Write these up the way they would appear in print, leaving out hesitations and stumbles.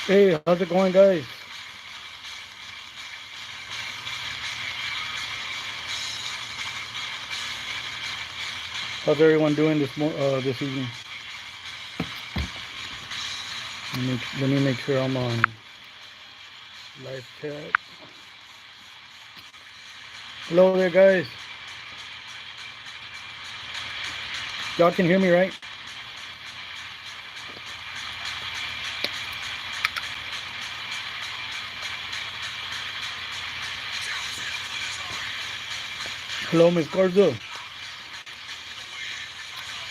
Hey, how's it going, guys? How's everyone doing this evening? Let me make sure I'm on live chat. Hello there, guys. Y'all can hear me, right? Hello, Miss Garza.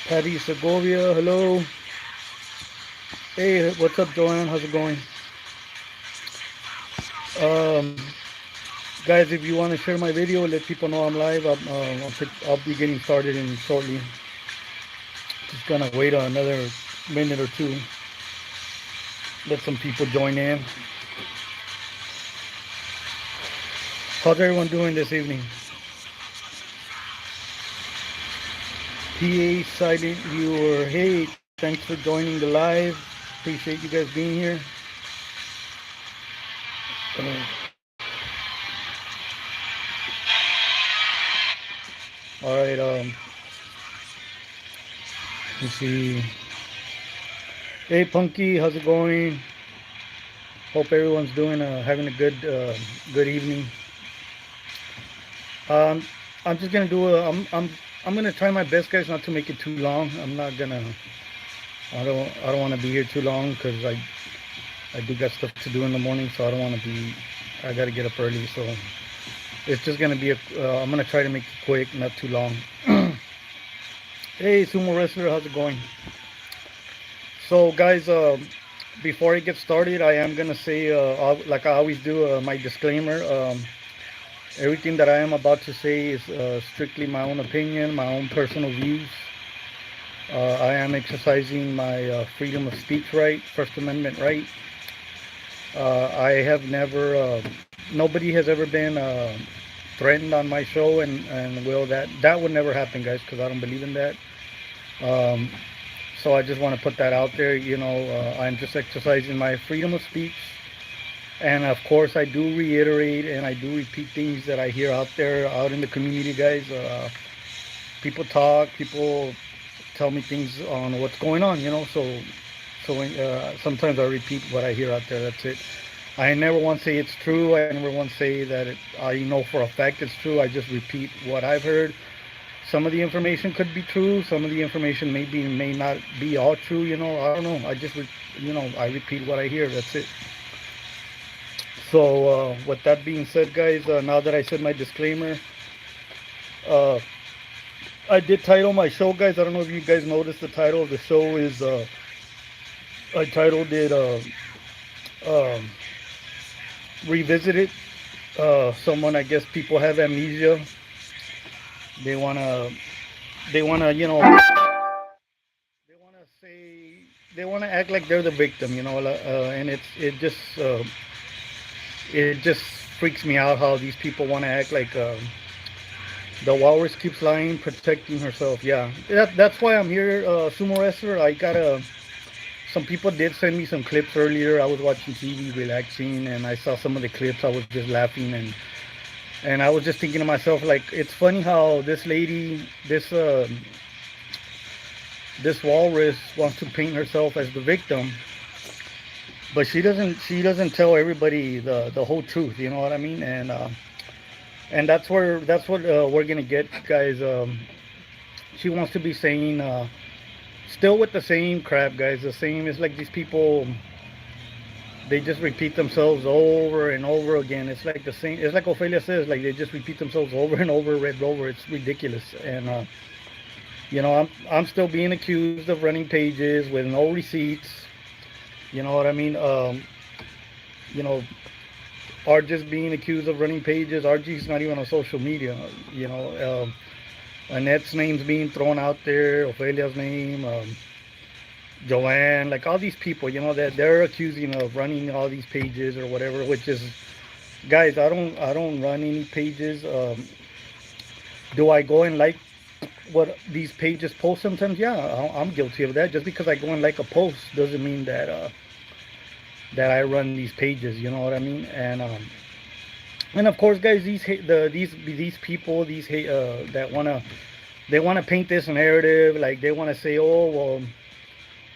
Patty Segovia. Hello. Hey, what's up, Joanne? How's it going? Um, Guys, if you want to share my video, let people know I'm live. I'll be getting started in shortly. Just gonna wait another minute or two. Let some people join in. How's everyone doing this evening? PA silent viewer. Hey, thanks for joining the live. Appreciate you guys being here. Uh, all right. Let's see. Hey, Punky, how's it going? Hope everyone's doing having a good evening. Um, I'm just gonna do a. I'm gonna try my best, guys, not to make it too long. I'm not gonna. I don't want to be here too long because I do got stuff to do in the morning, so I don't want to be. I gotta get up early, so it's just gonna be a. I'm gonna try to make it quick, not too long. Hey, sumo wrestler, how's it going? So, guys, before I get started, I am gonna say, like I always do, my disclaimer. Everything that I am about to say is strictly my own opinion, my own personal views. I am exercising my freedom of speech right, First Amendment right. I have never, nobody has ever been threatened on my show, and will that would never happen, guys, because I don't believe in that. Um, so I just want to put that out there. I'm just exercising my freedom of speech, and of course, I do reiterate and I do repeat things that I hear out there, out in the community, guys. People talk, people tell me things on what's going on, so sometimes I repeat what I hear out there. That's it. I never once say it's true. I never once say that I know for a fact it's true. I just repeat what I've heard. Some of the information could be true. Some of the information may not be all true. I don't know. I repeat what I hear. That's it. So with that being said, guys, now that I said my disclaimer, uh, I did title my show, guys. I don't know if you guys noticed the title of the show is. I titled it um, "Revisited." Someone, I guess, people have amnesia. They wanna, they wanna, they wanna say, they wanna act like they're the victim, and it just freaks me out how these people wanna act like. The walrus keeps lying, protecting herself. Yeah, that's why I'm here, sumo wrestler. Some people did send me some clips earlier. I was watching TV, relaxing, and I saw some of the clips. I was just laughing, and I was just thinking to myself, like, it's funny how this lady, this walrus wants to paint herself as the victim, but she doesn't tell everybody the whole truth. You know what I mean? And that's what we're gonna get, guys. She wants to be saying, still with the same crap, guys. The same. It's like these people. They just repeat themselves over and over again. It's like the same. It's like Ophelia says. Like they just repeat themselves over and over, read over. It's ridiculous. And I'm still being accused of running pages with no receipts. You know what I mean? You know, RJ's being accused of running pages. RG's not even on social media. Annette's name's being thrown out there. Ophelia's name. Joanne, like all these people, that they're accusing of running all these pages or whatever, which is, guys, I don't run any pages. Do I go and like what these pages post sometimes? Yeah, I'm guilty of that. Just because I go and like a post doesn't mean that that I run these pages. You know what I mean? And of course, guys, these people, that wanna paint this narrative, like they wanna say, oh well,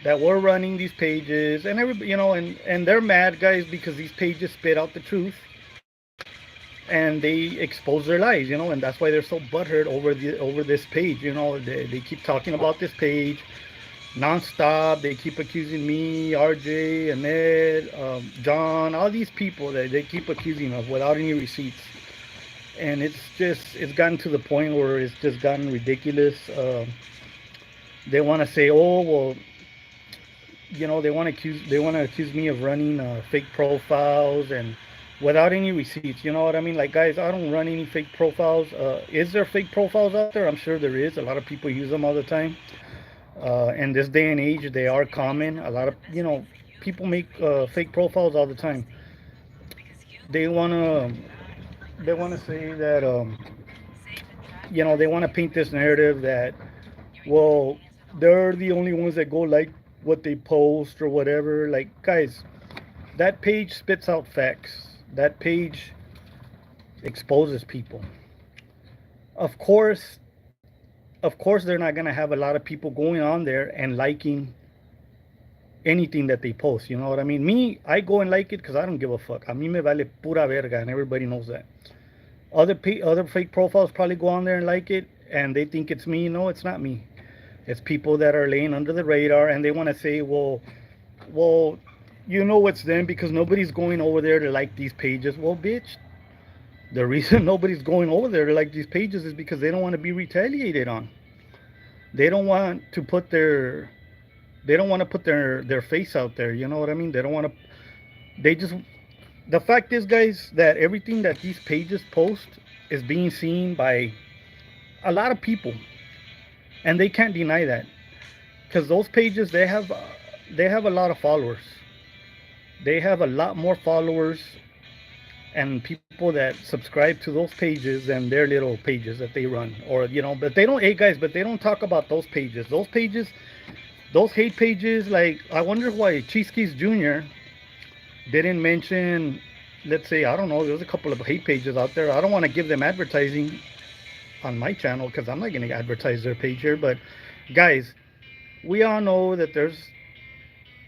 that we're running these pages, and everybody, and they're mad, guys, because these pages spit out the truth, and they expose their lies, and that's why they're so butthurt over this page. They keep talking about this page nonstop. They keep accusing me, RJ, Annette, John, all these people that they keep accusing of without any receipts. And it's gotten to the point where it's just gotten ridiculous. They want to say, oh well, they want to accuse me of running fake profiles and without any receipts. You know what I mean? Like, guys, I don't run any fake profiles. Is there fake profiles out there? I'm sure there is. A lot of people use them all the time. In this day and age, they are common. A lot of people make fake profiles all the time. They wanna they wanna say that they wanna paint this narrative that, well, they're the only ones that go like what they post or whatever. Like, guys, that page spits out facts. That page exposes people. Of course, they're not gonna have a lot of people going on there and liking anything that they post. You know what I mean? Me, I go and like it because I don't give a fuck. A mí me vale pura verga, and everybody knows that. Other fake profiles probably go on there and like it, and they think it's me. No, it's not me. It's people that are laying under the radar, and they want to say, well, it's them because nobody's going over there to like these pages. Well, bitch, the reason nobody's going over there to like these pages is because they don't want to be retaliated on. They don't want to put their face out there. You know what I mean? They don't want to. They just. The fact is, guys, that everything that these pages post is being seen by a lot of people, and they can't deny that because those pages they have a lot of followers. They have a lot more followers and people that subscribe to those pages than their little pages that they run, or but they don't. Hey, guys, but they don't talk about those pages. Those hate pages. Like, I wonder why Cheesekees Jr. didn't mention. Let's say, I don't know. There's a couple of hate pages out there. I don't want to give them advertising on my channel because I'm not going to advertise their page here. But guys, we all know that there's,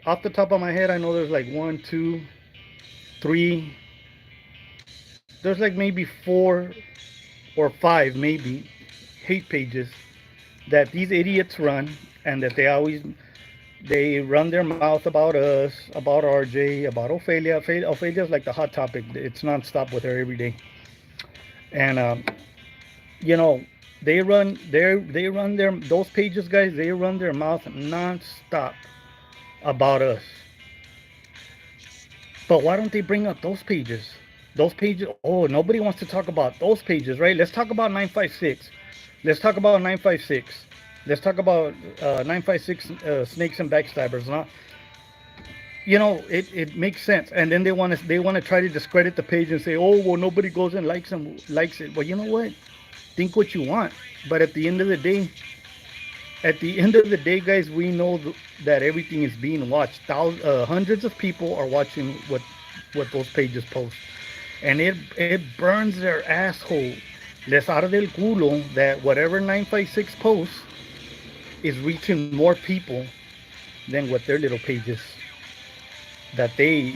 off the top of my head, I know there's like one, two, three. There's like maybe 4 or 5 maybe hate pages that these idiots run, and that they run their mouth about us, about RJ, about Ophelia. Ophelia's like the hot topic. It's nonstop with her every day. And you know, they run their those pages, guys. They run their mouth nonstop about us. But why don't they bring up those pages? Those pages. Oh, nobody wants to talk about those pages, right? Let's talk about 956. Let's talk about 956. Let's talk about 956 snakes and backstabbers. Not, it makes sense. And then they want to try to discredit the page and say, oh well, nobody goes and likes it. Well, you know what? Think what you want, but at the end of the day, guys, we know that everything is being watched. Hundreds of people are watching what those pages post, and it burns their asshole. Les arde del culo that whatever 956 posts is reaching more people than what their little pages that they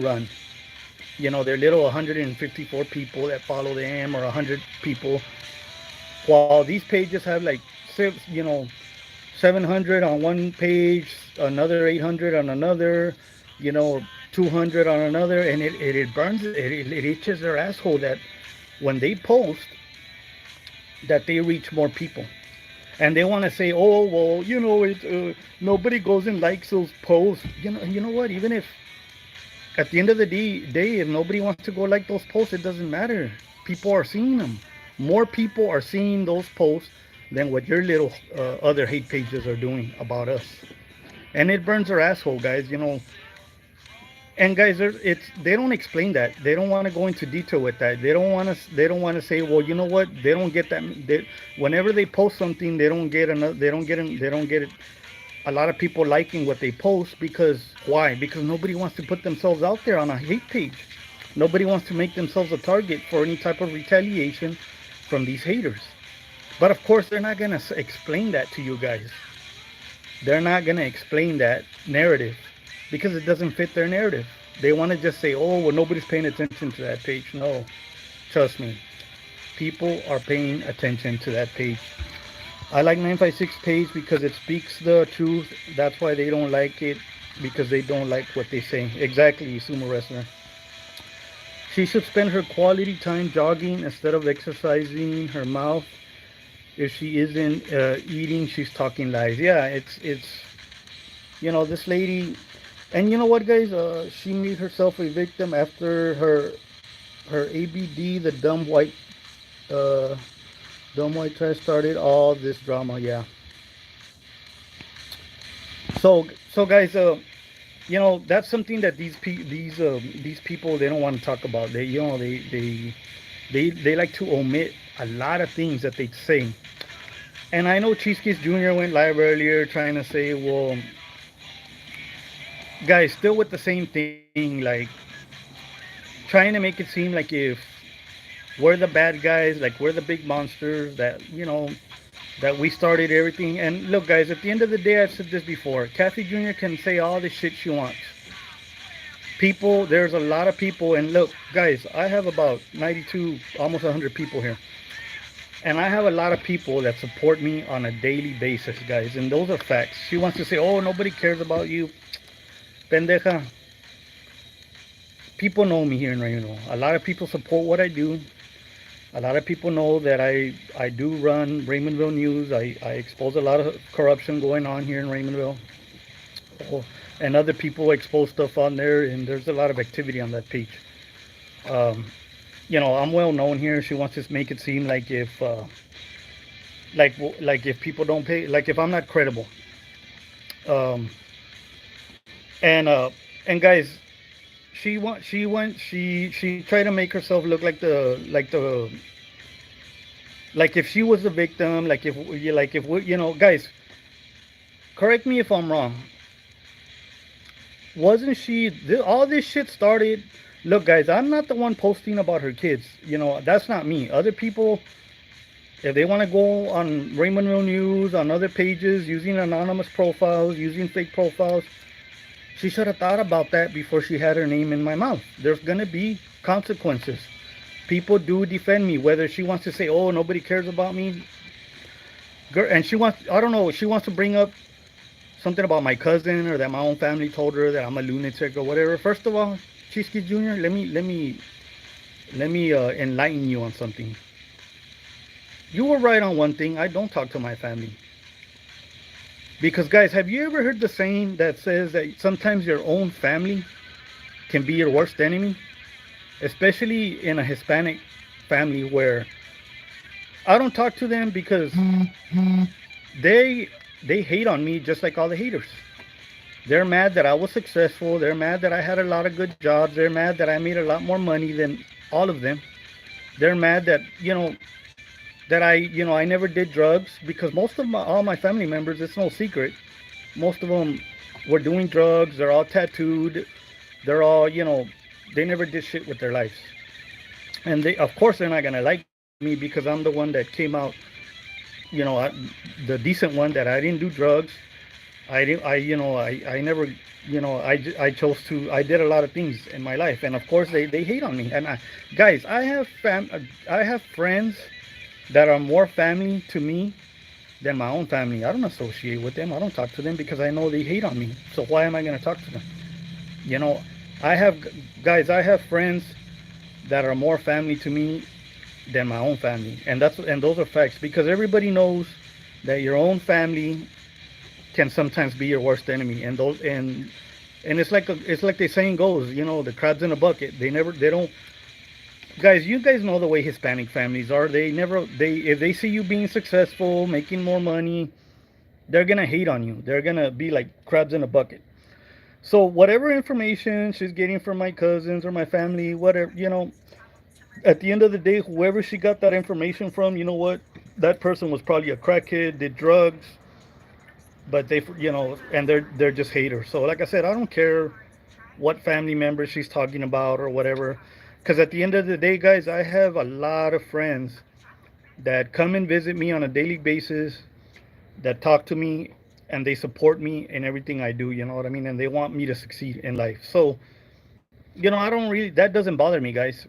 run. Their little 154 people that follow them, or 100 people, while these pages have like 700 on one page, another 800 on another, 200 on another, and it burns it itches their asshole that when they post that they reach more people. And they want to say, oh well, nobody goes and likes those posts. You know what? Even if at the end of the day, if nobody wants to go like those posts, it doesn't matter. People are seeing them. More people are seeing those posts than what your little other hate pages are doing about us. And it burns their asshole, guys. And guys, they don't explain that. They don't want to go into detail with that. They don't want to. They don't want to say, well, you know what? They don't get that. Whenever they post something, they don't get another. They don't get it. a lot of people liking what they post. Because why? Because nobody wants to put themselves out there on a hate page. Nobody wants to make themselves a target for any type of retaliation from these haters. But of course, they're not going to explain that to you guys. They're not going to explain that narrative because it doesn't fit their narrative. They want to just say, oh, well, nobody's paying attention to that page. No, trust me. People are paying attention to that page. I like 956 page because it speaks the truth. That's why they don't like it, because they don't like what they say. Exactly, sumo wrestler. She should spend her quality time jogging instead of exercising her mouth. If she isn't eating, she's talking lies. Yeah, it's this lady, and you know what, guys? She made herself a victim after her ABD, the uh, dumb white trash started all this drama. Yeah. So guys, that's something that these people, they don't want to talk about. They like to omit a lot of things that they say. And I know Cheesecake Jr. went live earlier trying to say, well, guys, still with the same thing, like trying to make it seem like if we're the bad guys, like we're the big monsters, that we started everything. And look, guys, at the end of the day, I've said this before, Kathy Jr. can say all the shit she wants. People, there's a lot of people, and look, guys, I have about 92, almost 100 people here. And I have a lot of people that support me on a daily basis, guys, and those are facts. She wants to say, oh, nobody cares about you. Pendeja. People know me here in Reno. A lot of people support what I do. A lot of people know that I do run Raymondville News. I expose a lot of corruption going on here in Raymondville. Oh, and other people expose stuff on there, and there's a lot of activity on that page. Um, I'm well known here. She wants to make it seem like like if people don't pay, like if I'm not credible. Um, and and guys, she tried to make herself look like if she was the victim, like if we, guys, correct me if I'm wrong. Wasn't she? All this shit started. Look, guys, I'm not the one posting about her kids. That's not me. Other people, if they want to go on Raymondville News, on other pages, using anonymous profiles, using fake profiles, she should have thought about that before she had her name in my mouth. There's gonna be consequences. People do defend me, whether she wants to say, "Oh, nobody cares about me," girl, and I don't know, she wants to bring up something about my cousin, or that my own family told her that I'm a lunatic or whatever. First of all, Cheesecake Jr., let me enlighten you on something. You were right on one thing. I don't talk to my family. Because, guys, have you ever heard the saying that says that sometimes your own family can be your worst enemy? Especially in a Hispanic family, where I don't talk to them because they they hate on me just like all the haters. They're mad that I was successful. They're mad that I had a lot of good jobs. They're mad that I made a lot more money than all of them. They're mad that, I never did drugs, because most of all my family members, it's no secret. Most of them were doing drugs. They're all tattooed. They're all, they never did shit with their lives. And of course, they're not gonna like me because I'm the one that came out, you know, I, the decent one, that I didn't do drugs. I didn't, I never, I chose to, I did a lot of things in my life. And of course, they hate on me. And guys, I have friends that are more family to me than my own family. I don't associate with them. I don't talk to them because I know they hate on me. So why am I going to talk to them? You know, I have, guys, I have friends that are more family to me than my own family. And those are facts, because everybody knows that your own family can sometimes be your worst enemy. And it's like the saying goes, the crabs in a bucket. They don't, guys, you guys know the way Hispanic families are. If they see you being successful, making more money, they're gonna hate on you. They're gonna be like crabs in a bucket. So whatever information she's getting from my cousins or my family, whatever, at the end of the day, whoever she got that information from, you know what? That person was probably a crackhead, did drugs, but they, and they're just haters. So like I said, I don't care what family member she's talking about or whatever, because at the end of the day, guys, I have a lot of friends that come and visit me on a daily basis, that talk to me, and they support me in everything I do. You know what I mean? And they want me to succeed in life. So I don't really, that doesn't bother me, guys.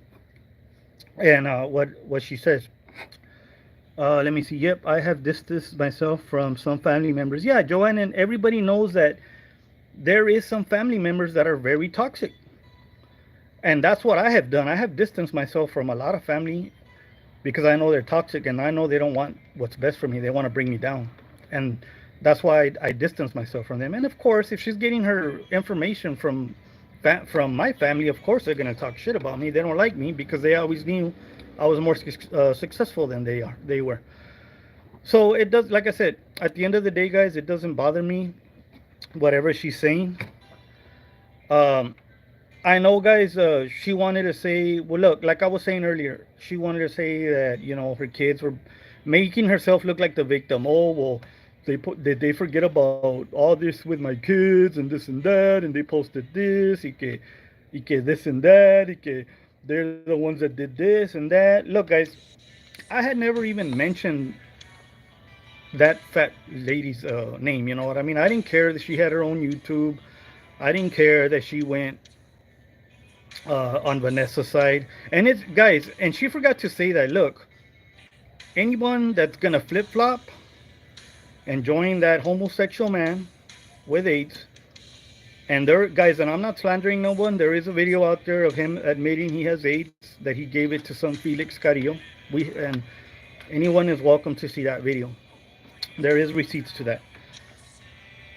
And what she says. Let me see. Yep, I have distanced myself from some family members. Yeah, Joanne, and everybody knows that there is some family members that are very toxic, and that's what I have done. I have distanced myself from a lot of family because I know they're toxic, and I know they don't want what's best for me. They want to bring me down, and that's why I distance myself from them. And of course, if she's getting her information from my family, of course they're gonna talk shit about me. They don't like me because they always knew I was more successful than they were. So it does, like I said, at the end of the day, guys, it doesn't bother me whatever she's saying. Um, I know, guys. She wanted to say, well, look, like I was saying earlier, she wanted to say that her kids were making herself look like the victim. Oh well, did they forget about all this with my kids and this and that, and they posted this, y que this and that, y que they're the ones that did this and that. Look, guys, I had never even mentioned that fat lady's name. You know what I mean? I didn't care that she had her own YouTube. I didn't care that she went on Vanessa's side. And it's, guys, and she forgot to say that. Look, anyone that's gonna flip flop and join that homosexual man with AIDS, and there, guys, and I'm not slandering no one. There is a video out there of him admitting he has AIDS, that he gave it to some Felix Carrillo. And anyone is welcome to see that video. There is receipts to that.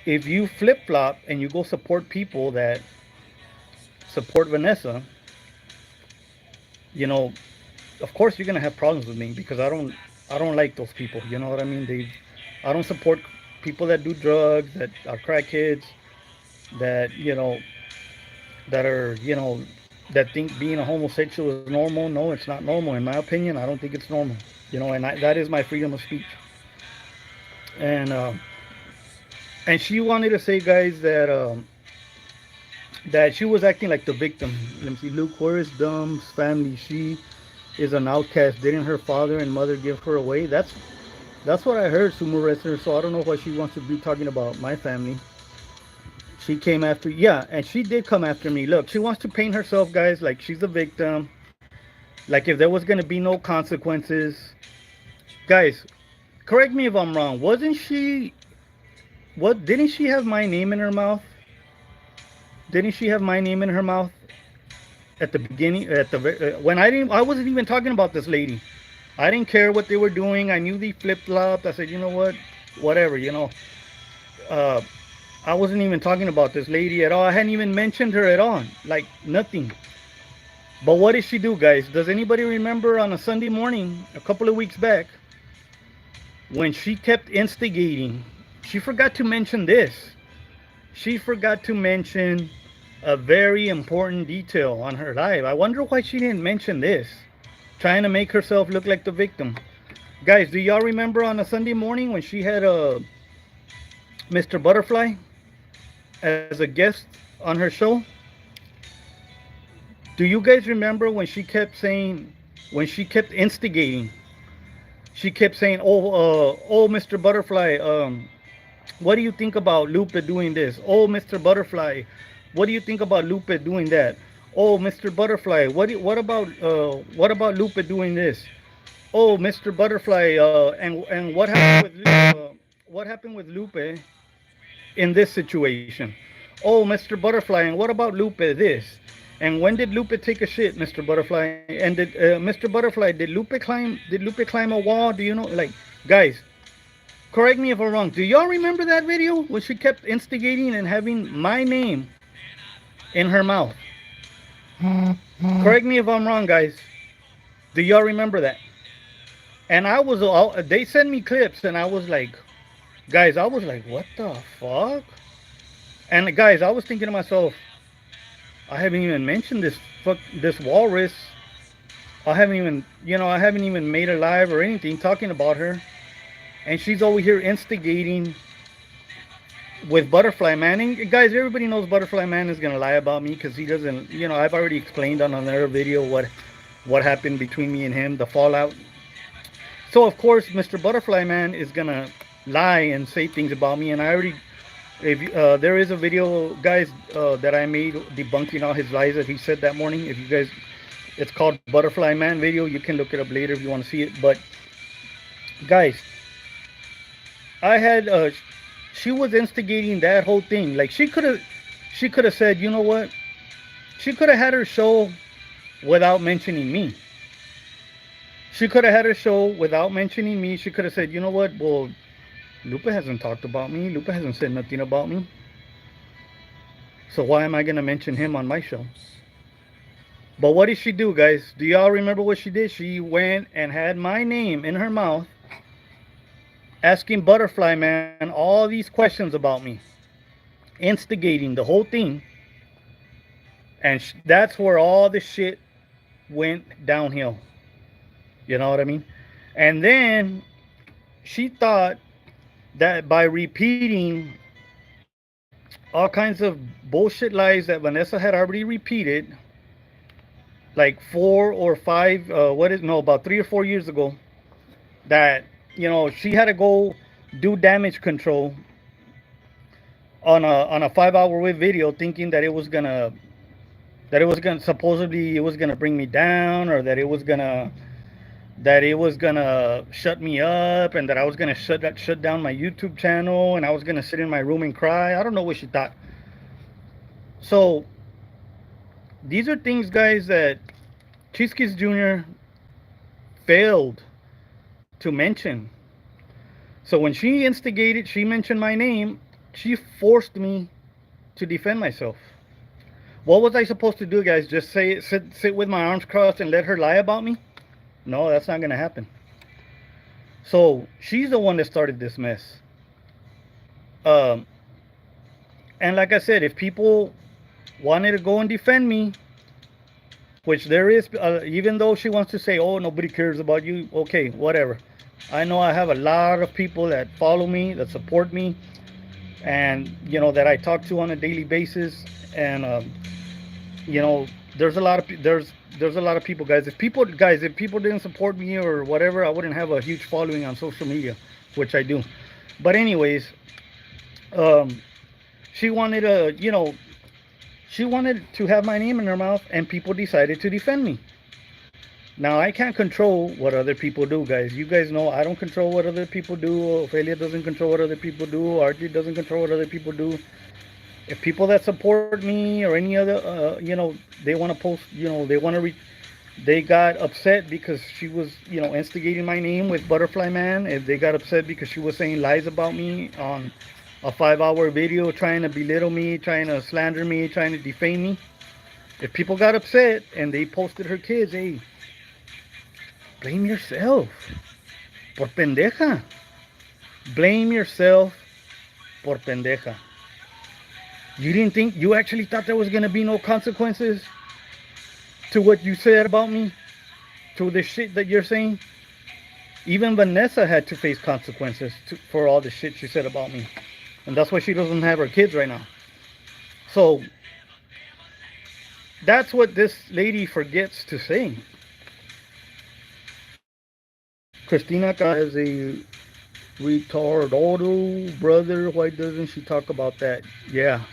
If you flip flop and you go support people that support Vanessa, you know, of course you're gonna have problems with me because I don't like those people. You know what I mean? I don't support people that do drugs, that are crackheads, that that are that think being a homosexual is normal. No, it's not normal. In my opinion, I don't think it's normal. And that is my freedom of speech. And and she wanted to say, guys, that she was acting like the victim. Let me see. Luke, where is Dumb's family? She is an outcast. Didn't her father and mother give her away? That's what I heard, Sumo Wrestler. So I don't know what she wants to be talking about my family. She came after, yeah, and she did come after me. Look, she wants to paint herself, guys, like she's a victim. Like if there was gonna be no consequences, guys. Correct me if I'm wrong. Wasn't she? What, didn't she have my name in her mouth? Didn't she have my name in her mouth at the beginning? When I wasn't even talking about this lady. I didn't care what they were doing. I knew they flip flopped. I said, you know what, whatever. Uh, I wasn't even talking about this lady at all. I hadn't even mentioned her at all. Like nothing. But what did she do, guys? Does anybody remember on a Sunday morning a couple of weeks back when she kept instigating? She forgot to mention this. She forgot to mention a very important detail on her live. I wonder why she didn't mention this. Trying to make herself look like the victim. Guys, do y'all remember on a Sunday morning when she had Mr. Butterfly as a guest on her show? Do you guys remember when she kept saying, when she kept instigating? She kept saying, "Oh, Mr. Butterfly, what do you think about Lupe doing this? Oh, Mr. Butterfly, what do you think about Lupe doing that? Oh, Mr. Butterfly, what about Lupe doing this? Oh, Mr. Butterfly, and what happened with Lupe in this situation? Oh, Mr. Butterfly, and what about Lupe this? And when did Lupe take a shit, Mr. Butterfly? And did Mr. Butterfly, did Lupe climb a wall? Do you know, like, guys? Correct me if I'm wrong. Do y'all remember that video when she kept instigating and having my name in her mouth? Correct me if I'm wrong, guys. Do y'all remember that? And they sent me clips, and I was like, guys, I was like, what the fuck? And guys, I was thinking to myself, I haven't even mentioned this walrus. I haven't even made a live or anything talking about her. And she's over here instigating with Butterfly Man. And guys, everybody knows Butterfly Man is gonna lie about me because he doesn't. You know, I've already explained on another video what happened between me and him, the fallout. So of course, Mr. Butterfly Man is gonna lie and say things about me, and I already. If there is a video, guys, that I made debunking all his lies that he said that morning. If you guys, it's called Butterfly Man video. You can look it up later if you want to see it. But guys, I had she was instigating that whole thing. Like she could have said, you know what? She could have had her show without mentioning me. She could have had her show without mentioning me. She could have said, you know what? Well, Lupe hasn't talked about me. Lupe hasn't said nothing about me. So why am I gonna mention him on my show? But what did she do, guys? Do y'all remember what she did? She went and had my name in her mouth, asking Butterfly Man all these questions about me, instigating the whole thing. And that's where all the shit went downhill. You know what I mean? And then she thought that by repeating all kinds of bullshit lies that Vanessa had already repeated, like 4 or 5, about 3 or 4 years ago, that she had to go do damage control on a 5 hour video, thinking that it was gonna supposedly it was gonna bring me down, or that it was gonna shut me up, and that I was gonna shut down my YouTube channel, and I was gonna sit in my room and cry. I don't know what she thought. So these are things, guys, that Cheese Jr. failed to mention. So when she instigated, she mentioned my name. She forced me to defend myself. What was I supposed to do, guys? Just sit with my arms crossed and let her lie about me? No, that's not gonna happen. So she's the one that started this mess. Um, and like I said, if people wanted to go and defend me, which there is, even though she wants to say, "Oh, nobody cares about you," okay, whatever. I know I have a lot of people that follow me, that support me, and that I talk to on a daily basis. And you know, there's a lot of there's a lot of people, guys. If people didn't support me or whatever, I wouldn't have a huge following on social media, which I do. But anyways, um, she wanted she wanted to have my name in her mouth, and people decided to defend me. Now I can't control what other people do, guys. You guys know I don't control what other people do. Ophelia doesn't control what other people do. RJ doesn't control what other people do. If people that support me or any other, they want to post, they got upset because she was, instigating my name with Butterfly Man. If they got upset because she was saying lies about me on a 5 hour video, trying to belittle me, trying to slander me, trying to defame me. If people got upset and they posted her kids, hey, blame yourself. Por pendeja. Blame yourself por pendeja. You actually thought there was going to be no consequences to what you said about me? To the shit that you're saying? Even Vanessa had to face consequences for all the shit she said about me. And that's why she doesn't have her kids right now. So, that's what this lady forgets to say. Christina has a retardado brother. Why doesn't she talk about that? Yeah.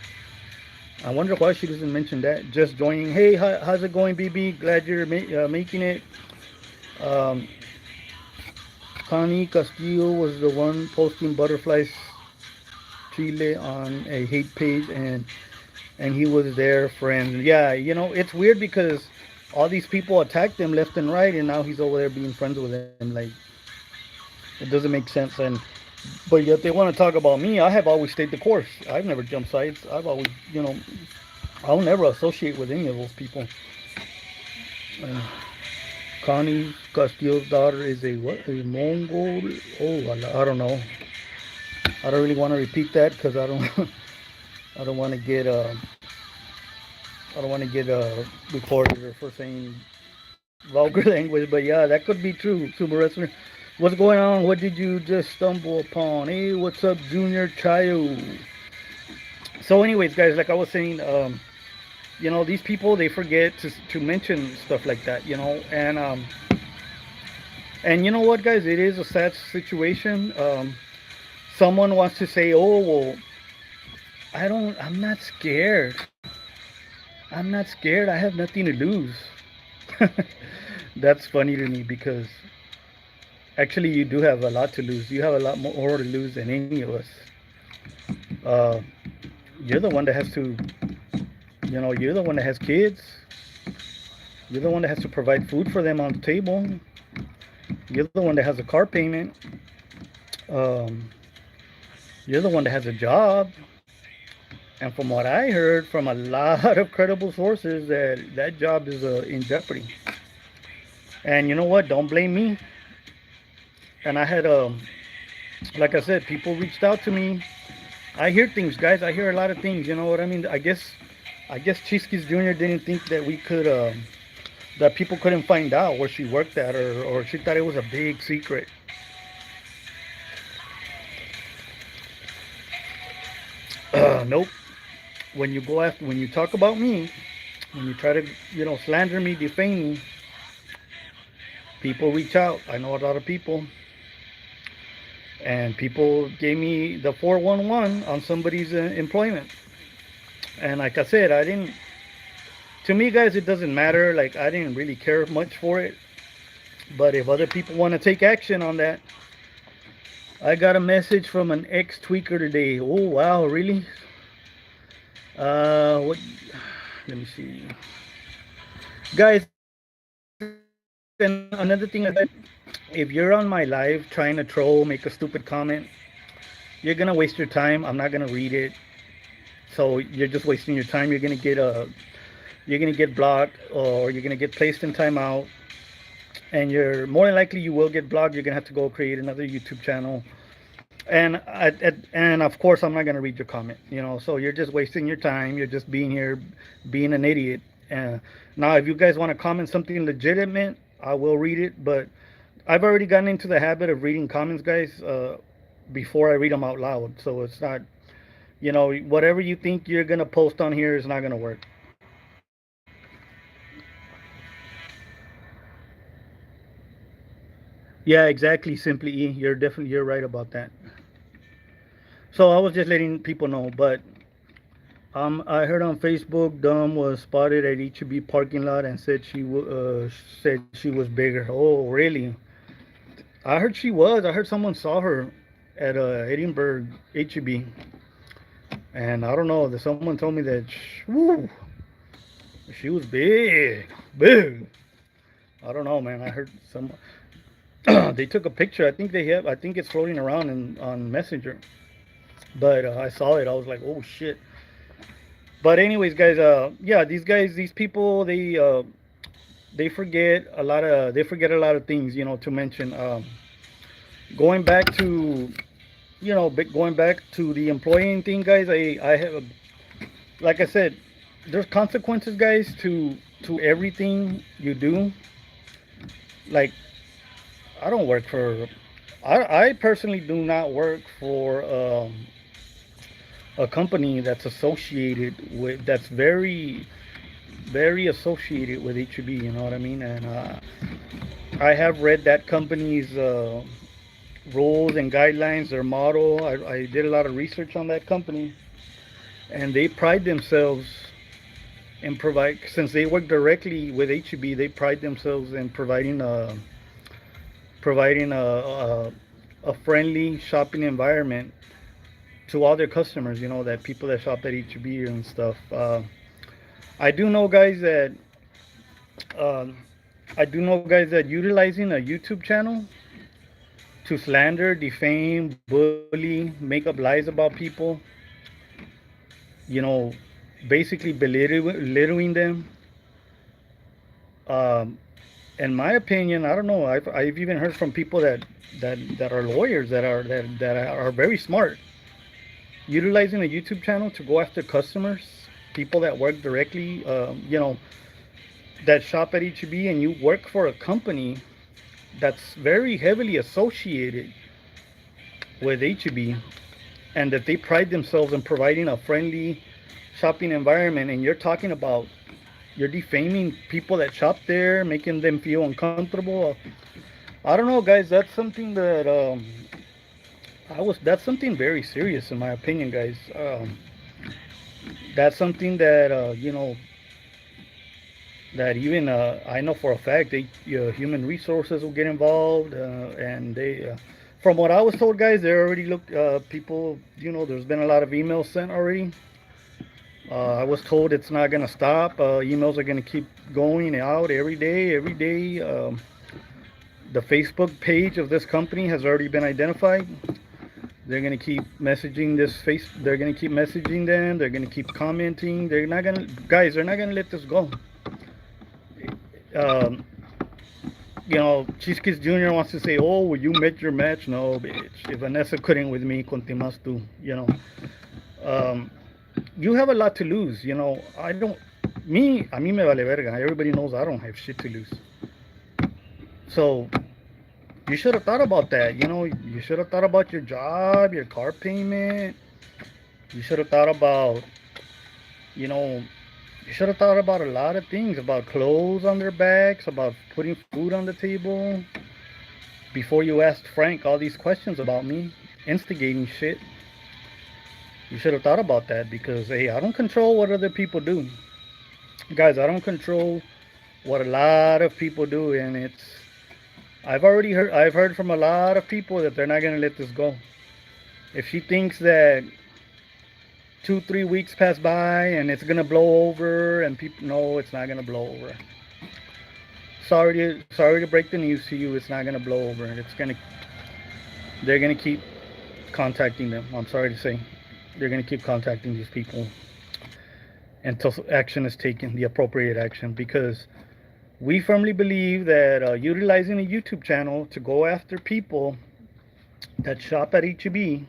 I wonder why she doesn't mention that. Just joining. Hey, how's it going, BB? Glad you're making it. Um, Connie Castillo was the one posting butterflies Chile on a hate page, and he was their friend. Yeah, it's weird because all these people attacked him left and right, and now he's over there being friends with them. Like, it doesn't make sense. But yet they want to talk about me. I have always stayed the course. I've never jumped sides. I've always, I'll never associate with any of those people. Connie Castillo's daughter is a what? A Mongol? Oh, I don't know. I don't really want to repeat that because I don't want to get reported for saying vulgar language. But yeah, that could be true. Super Wrestler. What's going on? What did you just stumble upon? Hey, what's up, Junior Chayo? So, anyways, guys, like I was saying, these people, they forget to mention stuff like that, and you know what, guys, it is a sad situation. Someone wants to say, "Oh, well, I'm not scared. I'm not scared. I have nothing to lose." That's funny to me because actually, you do have a lot to lose. You have a lot more to lose than any of us. Uh, you're the one that has to, you're the one that has kids. You're the one that has to provide food for them on the table. You're the one that has a car payment. Um, you're the one that has a job. And from what I heard from a lot of credible sources, that job is in jeopardy. And you know what? Don't blame me. And I had, like I said, people reached out to me. I hear things, guys. I hear a lot of things. You know what I mean? I guess Chiskis Jr. didn't think that we could, that people couldn't find out where she worked at, or she thought it was a big secret. Nope. When you talk about me, when you try to, slander me, defame me, people reach out. I know a lot of people, and people gave me the 411 on somebody's employment. And like I said, I didn't. To me, guys, it doesn't matter. Like, I didn't really care much for it. But if other people want to take action on that, I got a message from an ex tweaker today. Oh wow, really? What? Let me see, guys. And another thing is that if you're on my live trying to troll, make a stupid comment, you're gonna waste your time. I'm not gonna read it. So you're just wasting your time. You're gonna get blocked, or you're gonna get placed in timeout, and you're more than likely you will get blocked. You're gonna have to go create another YouTube channel, and of course I'm not gonna read your comment. So you're just wasting your time. You're just being here, being an idiot. Now, if you guys want to comment something legitimate, I will read it. But I've already gotten into the habit of reading comments, guys, before I read them out loud. So it's not, whatever you think you're gonna post on here is not gonna work. Yeah, exactly. Simply E. You're right about that. So I was just letting people know. But I heard on Facebook, Dom was spotted at HEB parking lot and said she was bigger. Oh, really? I heard she was. I heard someone saw her at Edinburgh HEB, and I don't know. Someone told me that woo, she was big, big. I don't know, man. I heard some. They took a picture. I think they have. I think it's floating around on Messenger. But I saw it. I was like, oh shit. But anyways, guys. Yeah, these guys, these people, they forget a lot of things. To mention. Going back to going back to the employing thing, guys. I have, like I said, there's consequences, guys, to everything you do. Like, I don't work for. I personally do not work for a company that's very associated with HEB. You know what I mean? And I have read that company's rules and guidelines, their model. I did a lot of research on that company, and they pride themselves in provide since they work directly with HEB. They pride themselves in providing a friendly shopping environment to all their customers. That people that shop at HEB and stuff. I do know, guys, that um, utilizing a YouTube channel to slander, defame, bully, make up lies about people, you know, basically belittling them. Um, in my opinion, I don't know. I've even heard from people that are lawyers that are very smart, utilizing a YouTube channel to go after customers, people that work directly, that shop at HEB, and you work for a company that's very heavily associated with HEB, and that they pride themselves in providing a friendly shopping environment, and you're talking about you're defaming people that shop there, making them feel uncomfortable. I don't know, guys. That's something that that's something very serious in my opinion, guys. That's something that that even I know for a fact they human resources will get involved, and they from what I was told, guys, they already look people. There's been a lot of emails sent already. I was told it's not gonna stop. Emails are gonna keep going out every day, every day. The Facebook page of this company has already been identified. They're gonna keep messaging this face. They're gonna keep messaging them. They're gonna keep commenting. They're not gonna, guys. They're not gonna let this go. Um, Cheese Kids Jr. wants to say, "Oh, well, you met your match." No, bitch. If Vanessa couldn't with me, conte más tú. Um, you have a lot to lose. I don't. Me, a mí me vale verga. Everybody knows I don't have shit to lose. So you should have thought about that. You should have thought about your job, your car payment. You should have thought about, you know, you should have thought about a lot of things, about clothes on their backs, about putting food on the table, before you asked Frank all these questions about me, instigating shit. You should have thought about that because, hey, I don't control what other people do. Guys, I don't control what a lot of people do, and I've heard from a lot of people that they're not gonna let this go. If she thinks that 2, 3 weeks pass by and it's gonna blow over, and people, no, it's not gonna blow over. Sorry to break the news to you. It's not gonna blow over. They're gonna keep contacting them. I'm sorry to say, they're gonna keep contacting these people until action is taken, the appropriate action, because we firmly believe that utilizing a YouTube channel to go after people that shop at HEB,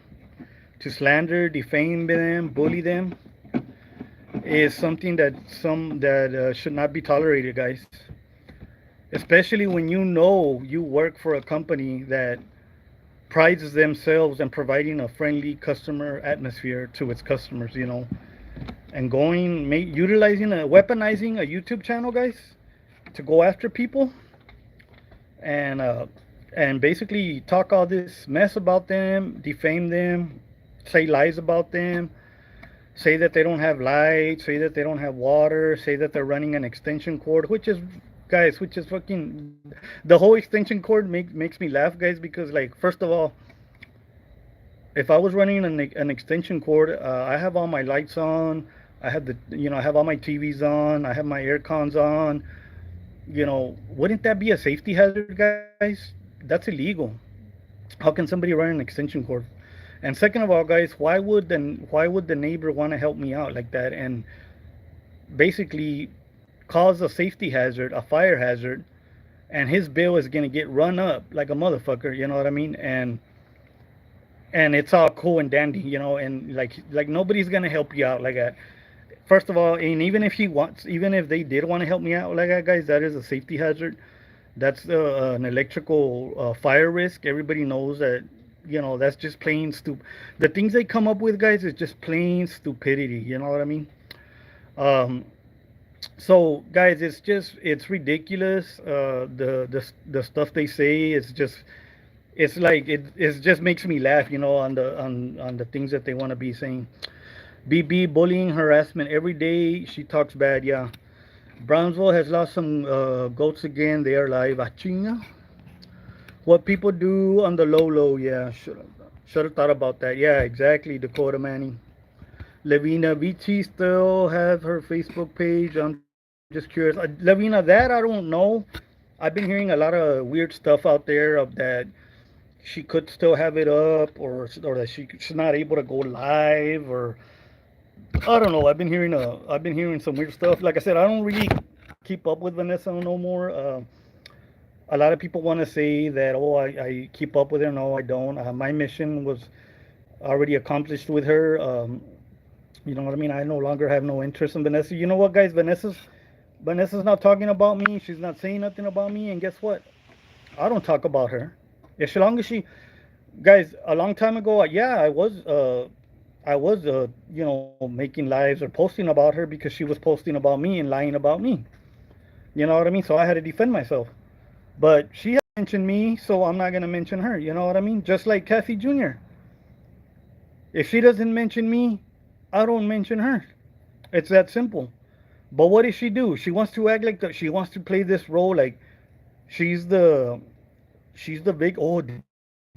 to slander, defame them, bully them, is something that should not be tolerated, guys. Especially when you work for a company that prides themselves in providing a friendly customer atmosphere to its customers, and weaponizing a YouTube channel, guys, to go after people and basically talk all this mess about them, defame them, say lies about them, say that they don't have lights, say that they don't have water, say that they're running an extension cord, which is fucking, the whole extension cord makes me laugh, guys, because, like, first of all, if I was running an extension cord, I have all my lights on, I have all my TVs on, I have my air cons on. Wouldn't that be a safety hazard, guys? That's illegal. How can somebody run an extension cord? And second of all, guys, why would the neighbor want to help me out like that and basically cause a safety hazard, a fire hazard, and his bill is gonna get run up like a motherfucker, you know what I mean? And it's all cool and dandy, and like nobody's gonna help you out like that. First of all, and even if they did want to help me out like that, guys, that is a safety hazard. That's an electrical fire risk. Everybody knows that. That's just plain stupid. The things they come up with, guys, is just plain stupidity. You know what I mean? Um, so, guys, it's ridiculous. The stuff they say is just it just makes me laugh. On the things that they want to be saying. BB, bullying, harassment every day. She talks bad. Yeah. Brownsville has lost some goats again. They are live. Achinga. What people do on the low. Yeah. Should have thought about that. Yeah, exactly. Dakota Manning. Lavina Vici still have her Facebook page. I'm just curious. Lavina, that I don't know. I've been hearing a lot of weird stuff out there of that she could still have it up, or that she's not able to go live, or I don't know. I've been hearing some weird stuff. Like I said, I don't really keep up with Vanessa no more. A lot of people want to say that, oh, I keep up with her. No, I don't. My mission was already accomplished with her. You know what I mean? I no longer have no interest in Vanessa. You know what, guys? Vanessa's not talking about me. She's not saying nothing about me. And guess what? I don't talk about her. As long as she, guys, a long time ago, yeah, I was I was, making lives or posting about her because she was posting about me and lying about me. You know what I mean? So I had to defend myself. But she had mentioned me, so I'm not gonna mention her. You know what I mean? Just like Kathy Jr. If she doesn't mention me, I don't mention her. It's that simple. But what does she do? She wants to act like she wants to play this role like she's the she's the big. Oh, did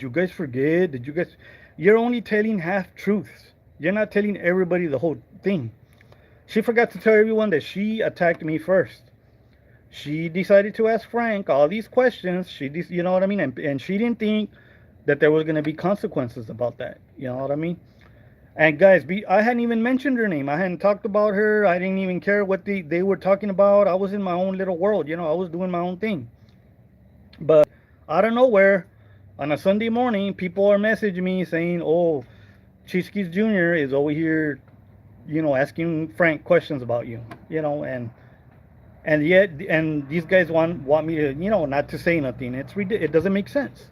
you guys forget? Did you guys? You're only telling half truths. You're not telling everybody the whole thing. She forgot to tell everyone that she attacked me first. She decided to ask Frank all these questions. You know what I mean? And she didn't think that there was going to be consequences about that. You know what I mean? And guys, I hadn't even mentioned her name. I hadn't talked about her. I didn't even care what they were talking about. I was in my own little world. I was doing my own thing. But out of nowhere, on a Sunday morning, people are messaging me saying, "Oh, Chiskis Jr. is over here, asking Frank questions about you." And these guys want me to, not to say nothing. It doesn't make sense.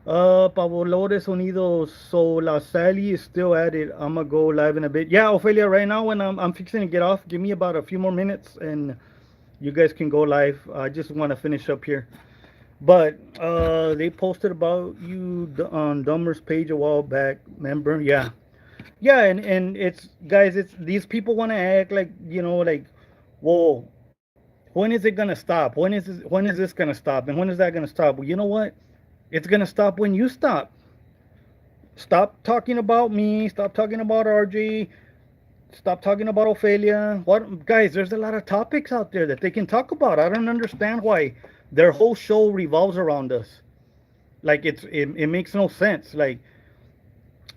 Pablo Lores Unidos. So La Sally is still at it. I'm gonna go live in a bit. Yeah, Ophelia. Right now, when I'm fixing to get off, give me about a few more minutes, and you guys can go live. I just want to finish up here. But they posted about you on Dummer's page a while back. Remember? Yeah, yeah. And it's guys. It's these people want to act like like, whoa. When is it gonna stop? When is this gonna stop? And when is that gonna stop? Well, you know what? It's gonna stop when you stop. Stop talking about me. Stop talking about RJ. Stop talking about Ophelia. What guys? There's a lot of topics out there that they can talk about. I don't understand why their whole show revolves around us. Like it makes no sense. Like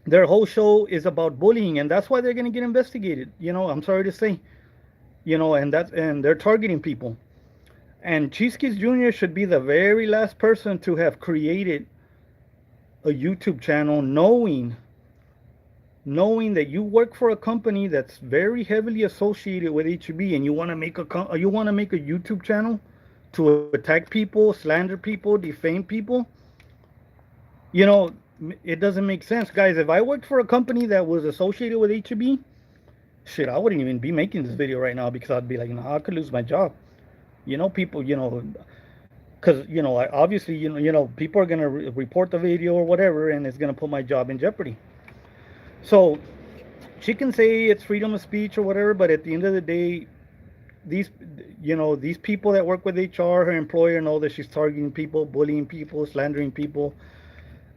their whole show is about bullying, and that's why they're gonna get investigated. I'm sorry to say. And they're targeting people. And Cheesekees Jr. should be the very last person to have created a YouTube channel knowing that you work for a company that's very heavily associated with HEB, and you want to make a YouTube channel to attack people, slander people, defame people. You know, it doesn't make sense, guys. If I worked for a company that was associated with HEB, shit, I wouldn't even be making this video right now because I'd be like, I could lose my job. People, because obviously, people are gonna report the video or whatever, and it's gonna put my job in jeopardy. So she can say it's freedom of speech or whatever, but at the end of the day, these these people that work with HR, her employer, know that she's targeting people, bullying people, slandering people,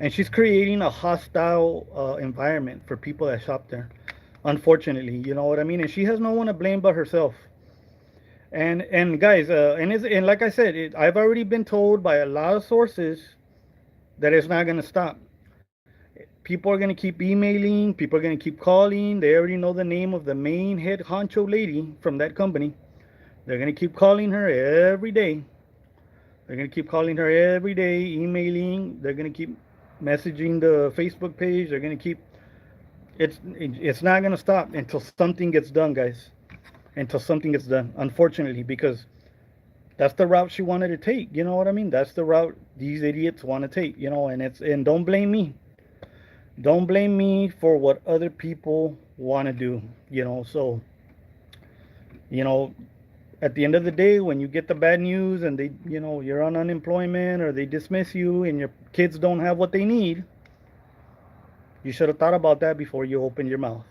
and she's creating a hostile environment for people that shop there. Unfortunately, you know what I mean, and she has no one to blame but herself. And guys, and like I said, I've already been told by a lot of sources that it's not going to stop. People are going to keep emailing. People are going to keep calling. They already know the name of the main head honcho lady from that company. They're going to keep calling her every day. They're going to keep calling her every day, emailing. They're going to keep messaging the Facebook page. They're going to keep. It's not going to stop until something gets done, guys. Until something gets done. Unfortunately, because that's the route she wanted to take. You know what I mean? That's the route these idiots want to take. And don't blame me. Don't blame me for what other people want to do. So you know, at the end of the day, when you get the bad news and you're on unemployment or they dismiss you and your kids don't have what they need, you should have thought about that before you opened your mouth.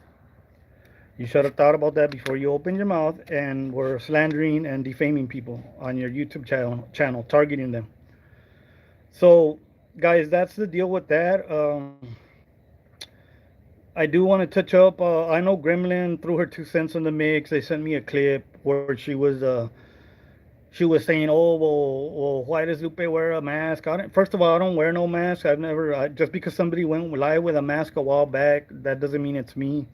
You should have thought about that before you opened your mouth and were slandering and defaming people on your YouTube channel, targeting them. So, guys, that's the deal with that. I do want to touch up. I know Gremlin threw her 2 cents in the mix. They sent me a clip where she was saying, "Oh, well, why does Lupe wear a mask?" First of all, I don't wear no mask. I've never just because somebody went live with a mask a while back, that doesn't mean it's me.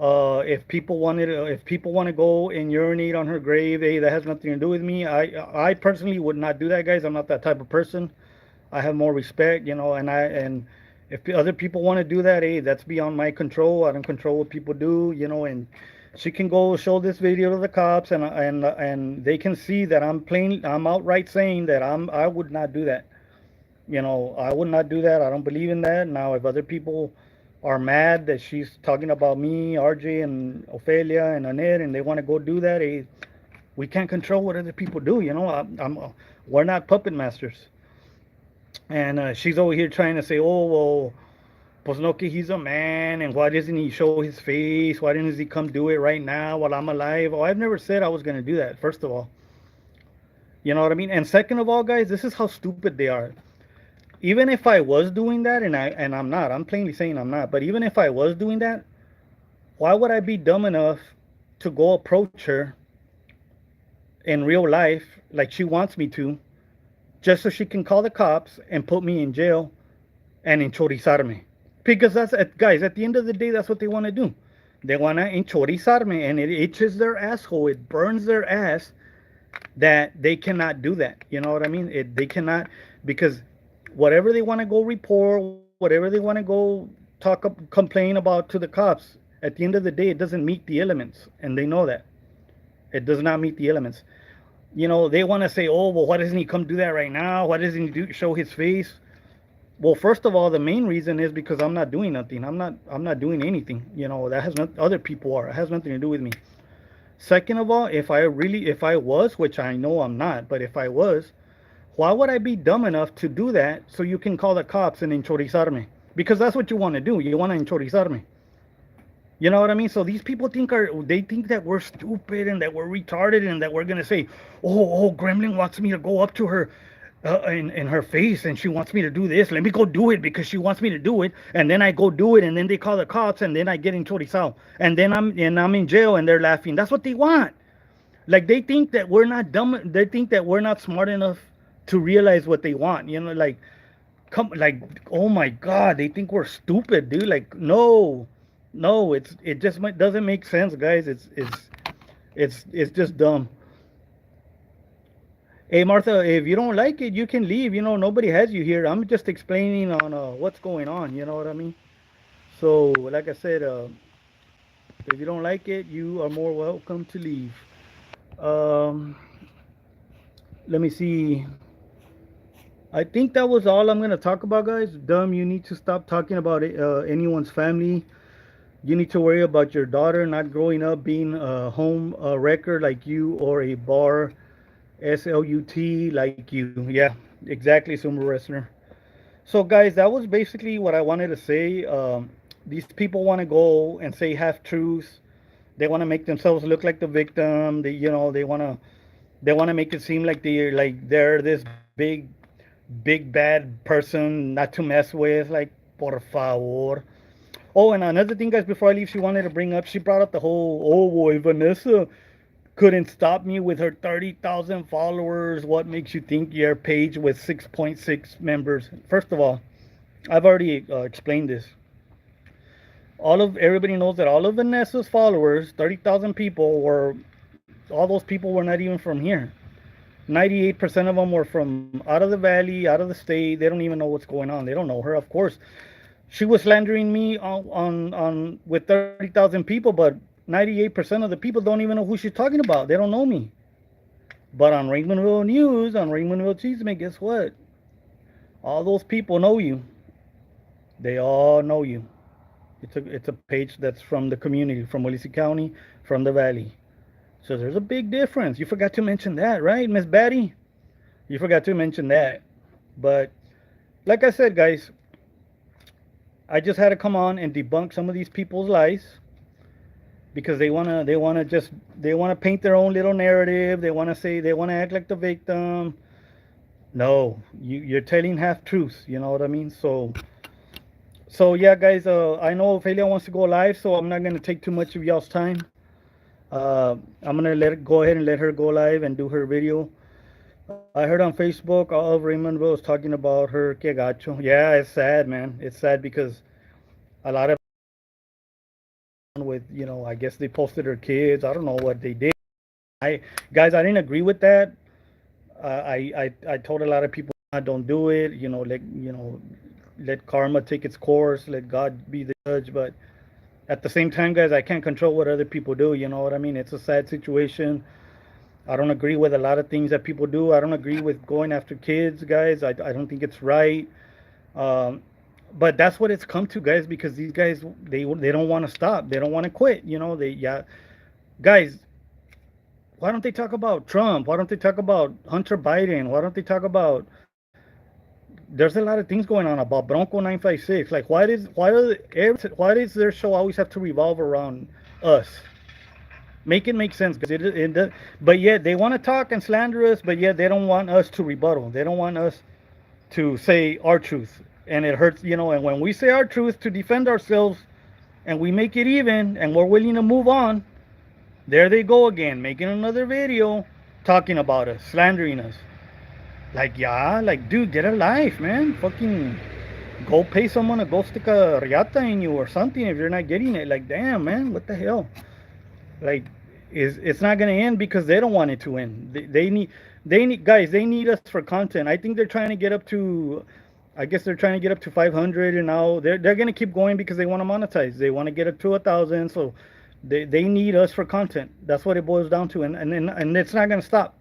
If people want to go and urinate on her grave, hey, that has nothing to do with me. I personally would not do that, guys. I'm not that type of person. I have more respect, and if other people want to do that, hey, that's beyond my control. I don't control what people do, and she can go show this video to the cops, and they can see that I'm outright saying that I would not do that. I would not do that. I don't believe in that. Now, if other people are mad that she's talking about me, RJ, and Ophelia and Annette, and they want to go do that. We can't control what other people do. We're not puppet masters. And she's over here trying to say, oh, well, pues no, que he's a man, and why doesn't he show his face? Why didn't he come do it right now while I'm alive? Oh, I've never said I was going to do that, first of all. You know what I mean? And second of all, guys, this is how stupid they are. Even if I was doing that, and I'm not, I'm plainly saying I'm not, but even if I was doing that, why would I be dumb enough to go approach her in real life like she wants me to, just so she can call the cops and put me in jail and enchorizarme? Because guys, at the end of the day, that's what they want to do. They want to enchorizarme, and it itches their asshole. It burns their ass that they cannot do that. You know what I mean? They cannot, because whatever they want to go report, whatever they want to go complain about to the cops, at the end of the day, it doesn't meet the elements, and they know that it does not meet the elements. They want to say, oh, well, why doesn't he come do that right now? Why doesn't show his face? Well, first of all, the main reason is because I'm not doing nothing. I'm not doing anything. That has not other people are. It has nothing to do with me. Second of all, if I was, which I know I'm not, but if I was, why would I be dumb enough to do that so you can call the cops and enchorizarme? Because that's what you want to do. You want to enchorizarme. You know what I mean? So these people they think that we're stupid and that we're retarded and that we're gonna say, oh, Gremlin wants me to go up to her in her face and she wants me to do this. Let me go do it because she wants me to do it, and then I go do it, and then they call the cops, and then I get in chorizao, and then I'm in jail, and they're laughing. That's what they want. Like they think that we're not dumb. They think that we're not smart enough to realize what they want. Like like, oh my God, they think we're stupid, dude. Like, no, it just doesn't make sense, guys. It's just dumb. Hey, Martha, if you don't like it, you can leave. Nobody has you here. I'm just explaining on what's going on. You know what I mean? So, like I said, if you don't like it, you are more welcome to leave. Um, Let me see. I think that was all I'm gonna talk about, guys. Dumb, you need to stop talking about anyone's family. You need to worry about your daughter not growing up being a home wrecker like you, or a bar SLUT like you. Yeah, exactly, Sumo Wrestler. So, guys, that was basically what I wanted to say. These people want to go and say half truths. They want to make themselves look like the victim. They want to make it seem like they're this big bad person not to mess with. Like, por favor. Oh, and another thing, guys, before I leave, she wanted to bring up. She brought up the whole, oh boy, Vanessa couldn't stop me with her 30,000 followers. What makes you think your page with 6.6 members? First of all, I've already explained this. Everybody knows that all of Vanessa's followers, 30,000 people, all those people were not even from here. 98% of them were from out of the valley, out of the state. They don't even know what's going on. They don't know her, of course. She was slandering me on with 30,000 people, but 98% of the people don't even know who she's talking about. They don't know me. But on Raymondville News, on Raymondville Cheesemate, guess what? All those people know you. They all know you. It's a page that's from the community, from Wallis County, from the Valley. So there's a big difference. You forgot to mention that, right, Miss Batty? You forgot to mention that. But like I said, guys, I just had to come on and debunk some of these people's lies, because they wanna paint their own little narrative. They wanna act like the victim. No, you're telling half truths. You know what I mean? So yeah, guys. I know Ophelia wants to go live, so I'm not gonna take too much of y'all's time. I'm gonna go ahead and let her go live and do her video. I heard on Facebook all of Raymondville was talking about her que gacho. Yeah, it's sad, man. It's sad because a lot of with I guess they posted her kids. I don't know what they did. I didn't agree with that. I told a lot of people, don't do it. Let karma take its course. Let God be the judge. But at the same time, guys, I can't control what other people do. You know what I mean? It's a sad situation. I don't agree with a lot of things that people do. I don't agree with going after kids, guys. I don't think it's right. Um, But that's what it's come to, guys, because these guys, they don't want to stop. They don't want to quit. You know, they yeah, guys. Why don't they talk about Trump? Why don't they talk about Hunter Biden? Why don't they talk about? There's a lot of things going on about Bronco 956. Like, why does their show always have to revolve around us? Make it make sense, guys. But yet they want to talk and slander us, but yet they don't want us to rebuttal. They don't want us to say our truth. And it hurts, you know. And when we say our truth to defend ourselves and we make it even and we're willing to move on, there they go again, making another video talking about us, slandering us. Like, yeah, like, dude, get a life, man. Fucking go pay someone to go stick a riata in you or something if you're not getting it. Like, damn, man, what the hell? Like, it's not gonna end because they don't want it to end. They need guys. They need us for content. I think they're trying to get up to. I guess they're trying to get up to 500, and now they're gonna keep going because they want to monetize. They want to get up to 1,000, so they need us for content. That's what it boils down to, and it's not gonna stop.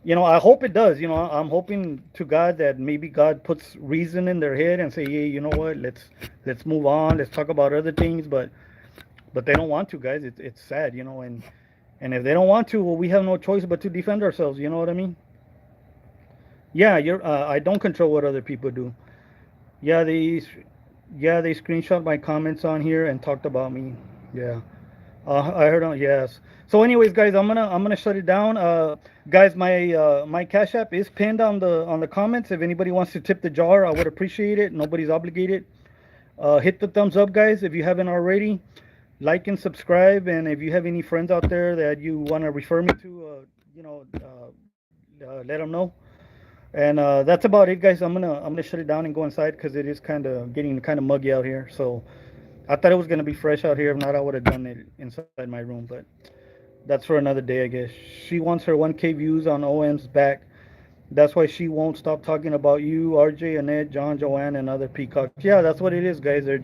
You know, I hope it does. You know, I'm hoping to God that maybe God puts reason in their head and say, hey, you know what, let's move on. Let's talk about other things, but they don't want to, guys. It's sad, you know, and if they don't want to, well, we have no choice but to defend ourselves. You know what I mean? Yeah, you're. I don't control what other people do. Yeah, they screenshot my comments on here and talked about me. Yeah. I heard on yes. So, anyways, guys, I'm gonna shut it down. Guys, my Cash App is pinned on the comments. If anybody wants to tip the jar, I would appreciate it. Nobody's obligated. Hit the thumbs up, guys, if you haven't already. Like and subscribe, and if you have any friends out there that you want to refer me to, let them know. And that's about it, guys. I'm gonna shut it down and go inside because it is kind of getting kind of muggy out here. So I thought it was gonna be fresh out here. If not, I would have done it inside my room. But that's for another day, I guess. She wants her 1K views on OM's back. That's why she won't stop talking about you, RJ, Annette, John, Joanne, and other peacocks. Yeah, that's what it is, guys. They're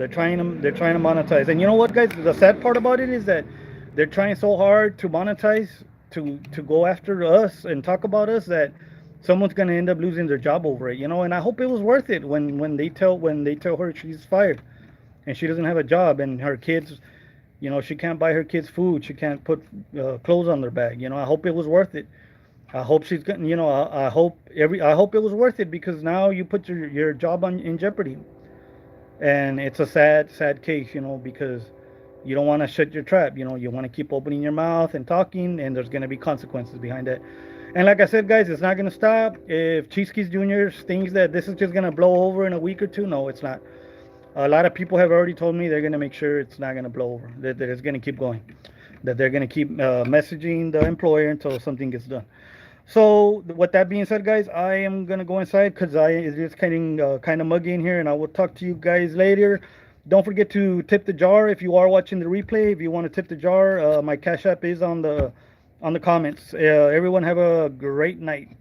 trying to monetize. And you know what, guys? The sad part about it is that they're trying so hard to monetize, to go after us and talk about us, that someone's gonna end up losing their job over it. You know, and I hope it was worth it when they tell her she's fired and she doesn't have a job and her kids, you know, she can't buy her kids food, she can't put clothes on their back. You know, I hope it was worth it. I hope she's getting, you know, I hope it was worth it because now you put your job in jeopardy, and it's a sad case, you know, because you don't want to shut your trap. You know, you want to keep opening your mouth and talking, and there's going to be consequences behind that. And like I said, guys, it's not going to stop. If Cheesekees Jr. thinks that this is just going to blow over in a week or two, no, it's not. A lot of people have already told me they're going to make sure it's not going to blow over, that it's going to keep going, that they're going to keep messaging the employer until something gets done. So with that being said, guys, I am gonna go inside because it's just kind of muggy in here, and I will talk to you guys later. Don't forget to tip the jar if you are watching the replay. If you want to tip the jar, my Cash App is on the comments. Everyone have a great night.